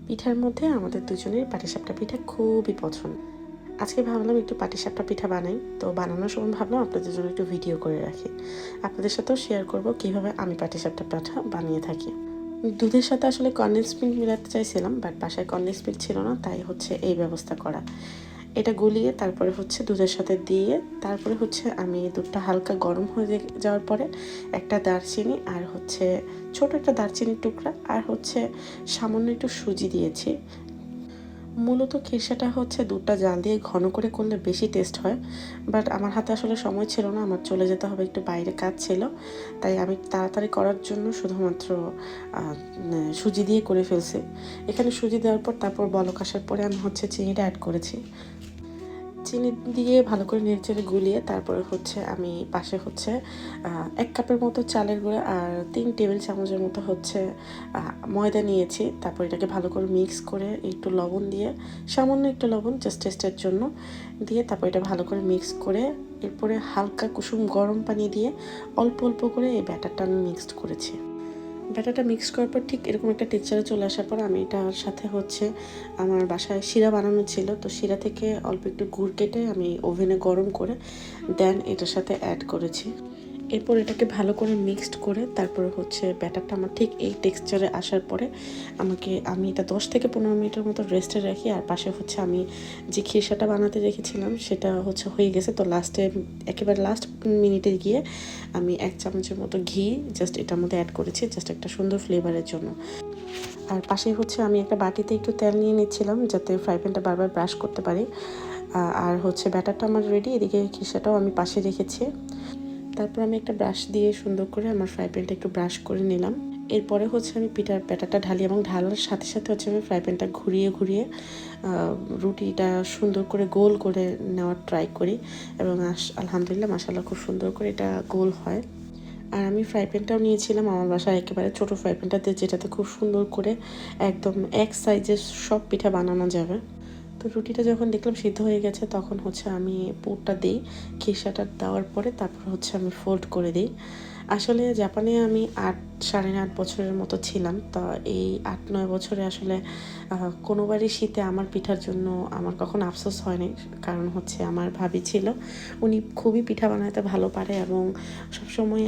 পিঠার মধ্যে আমাদের দুজনের পাটিসাপটা পিঠা খুবই পছন্দ। আজকে ভাবলাম একটু পাটিসাপটা পিঠা বানাই, তো বানানোর সময় ভাবলাম আপনাদের জন্য একটু ভিডিও করে রাখি, আপনাদের সাথেও শেয়ার করব কিভাবে আমি পাটিসাপটা পিঠা বানিয়ে থাকি। দুধের সাথে আসলে কনডেন্স মিল্ক মেলাতে চাইছিলাম, বাট বাসায় কনডেন্স মিল্ক ছিল না, তাই হচ্ছে এই ব্যবস্থা করা। এটা গুলিয়ে তারপরে হচ্ছে দুধের সাথে দিয়ে তারপরে হচ্ছে আমি দুধটা হালকা গরম হয়ে যাওয়ার পরে একটা দারচিনি আর হচ্ছে ছোট একটা দারচিনির টুকরা আর হচ্ছে সামান্য একটু সুজি দিয়েছি। মূলত খিরসাটা হচ্ছে দুধটা জাল দিয়ে ঘন করে করলে বেশি টেস্ট হয়, বাট আমার হাতে আসলে সময় ছিল না, আমার চলে যেতে হবে, একটু বাইরে কাজ ছিল, তাই আমি তাড়াতাড়ি করার জন্য শুধুমাত্র সুজি দিয়ে করে ফেলছি। এখানে সুজি দেওয়ার পর তারপর বলক আসার পরে আমি হচ্ছে চিনিটা অ্যাড করেছি। চিনি দিয়ে ভালো করে নেড়েচেড়ে গুলিয়ে তারপরে হচ্ছে আমি পাশে হচ্ছে 1 কাপের মতো চালের গুঁড়া আর 3 টেবিল চামচের মতো হচ্ছে ময়দা নিয়েছি। তারপর এটাকে ভালো করে মিক্স করে একটু লবণ দিয়ে, সামান্য একটু লবণ জাস্ট টেস্টের জন্য দিয়ে তারপর এটা ভালো করে মিক্স করে এরপরে হালকা কুসুম গরম পানি দিয়ে অল্প অল্প করে এই ব্যাটারটা আমি মিক্সড করেছি। ব্যাটারটা মিক্স করার পর ঠিক এরকম একটা টেক্সচারে চলে আসার পর আমি এটার সাথে হচ্ছে আমার বাসায় শিরা বানানো ছিল, তো শিরা থেকে অল্প একটু গুড় কেটে আমি ওভেনে গরম করে দেন এটার সাথে অ্যাড করেছি। এরপর এটাকে ভালো করে মিক্সড করে তারপরে হচ্ছে ব্যাটারটা আমার ঠিক এই টেক্সচারে আসার পরে আমি এটা 10 থেকে 15 মিনিটের মতো রেস্টে রাখি। আর পাশে হচ্ছে আমি যে খিরসাটা বানাতে রেখেছিলাম সেটা হচ্ছে হয়ে গেছে, তো একেবারে লাস্ট মিনিটে গিয়ে আমি 1 চামচের মতো ঘি জাস্ট এটার মধ্যে অ্যাড করেছি, জাস্ট একটা সুন্দর ফ্লেভারের জন্য। আর পাশে হচ্ছে আমি একটা বাটিতে একটু তেল নিয়ে নিচ্ছিলাম যাতে ফ্রাই প্যানটা বারবার ব্রাশ করতে পারি। আর হচ্ছে ব্যাটারটা আমার রেডি, এদিকে খিরসাটাও আমি পাশে রেখেছি। তারপর আমি একটা ব্রাশ দিয়ে সুন্দর করে আমার ফ্রাই প্যানটা একটু ব্রাশ করে নিলাম। এরপরে হচ্ছে আমি পিঠার ব্যাটারটা ঢালি এবং ঢালার সাথে সাথে হচ্ছে আমি ফ্রাই প্যানটা ঘুরিয়ে ঘুরিয়ে রুটিটা সুন্দর করে গোল করে নেওয়ার ট্রাই করি এবং আলহামদুলিল্লাহ মাশাআল্লাহ খুব সুন্দর করে এটা গোল হয়। আর আমি ফ্রাই প্যানটাও নিয়েছিলাম আমার বাসায় একেবারে ছোটো ফ্রাই প্যানটাতে, যেটাতে খুব সুন্দর করে একদম এক সাইজের সব পিঠা বানানো যাবে। তো রুটিটা যখন দেখলাম সিদ্ধ হয়ে গেছে তখন হচ্ছে আমি পুরটা দিই, খিরসাটা দেওয়ার পরে তারপর হচ্ছে আমি ফোল্ড করে দিই। আসলে জাপানে আমি 8-8.5 বছরের মতো ছিলাম, তো এই 8-9 বছরে আসলে কোনোবারই শীতে আমার পিঠার জন্য আমার কখনো আফসোস হয়নি, কারণ হচ্ছে আমার ভাবি ছিল, উনি খুবই পিঠা বানাতে ভালো পারে এবং সবসময়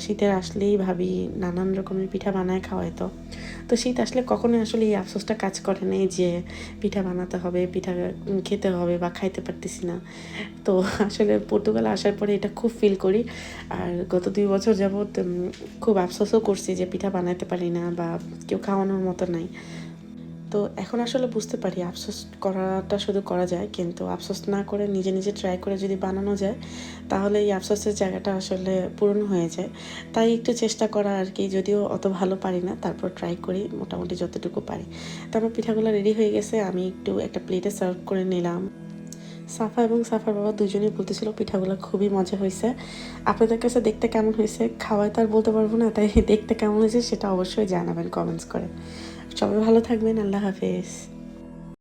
শীতের আসলেই ভাবি নানান রকমের পিঠা বানায় খাওয়াইতো। তো শীত আসলে কখনোই আসলে এই আফসোসটা কাজ করে নেই যে পিঠা বানাতে হবে, পিঠা খেতে হবে বা খাইতে পারতেছি না। তো আসলে পর্তুগালে আসার পরে এটা খুব ফিল করি। আর গত 2 বছর যাবৎ খুব আফসোসও করছি যে পিঠা বানাতে পারি না বা কেউ খাওয়ানোর মতো নাই। তো এখন আসলে বুঝতে পারি আফসোস করাটা শুধু করা যায়, কিন্তু আফসোস না করে নিজে নিজে ট্রাই করে যদি বানানো যায় তাহলে এই আফসোসের জায়গাটা আসলে পূরণ হয়ে যায়। তাই একটু চেষ্টা করা আর কি, যদিও অত ভালো পারি না তারপর ট্রাই করি মোটামুটি যতটুকু পারি। তো আমার পিঠাগুলো রেডি হয়ে গেছে, আমি একটু একটা প্লেটে সার্ভ করে নিলাম। সাফা এবং সাফার বাবা দুজনেই বলতেছিল পিঠাগুলো খুবই মজা হয়েছে। আপনাদের কাছে দেখতে কেমন হয়েছে খাওয়ায় তো আর বলতে পারবো না, তাই দেখতে কেমন হয়েছে সেটা অবশ্যই জানাবেন কমেন্টস করে। সবাই ভালো থাকবেন, আল্লাহ হাফেজ।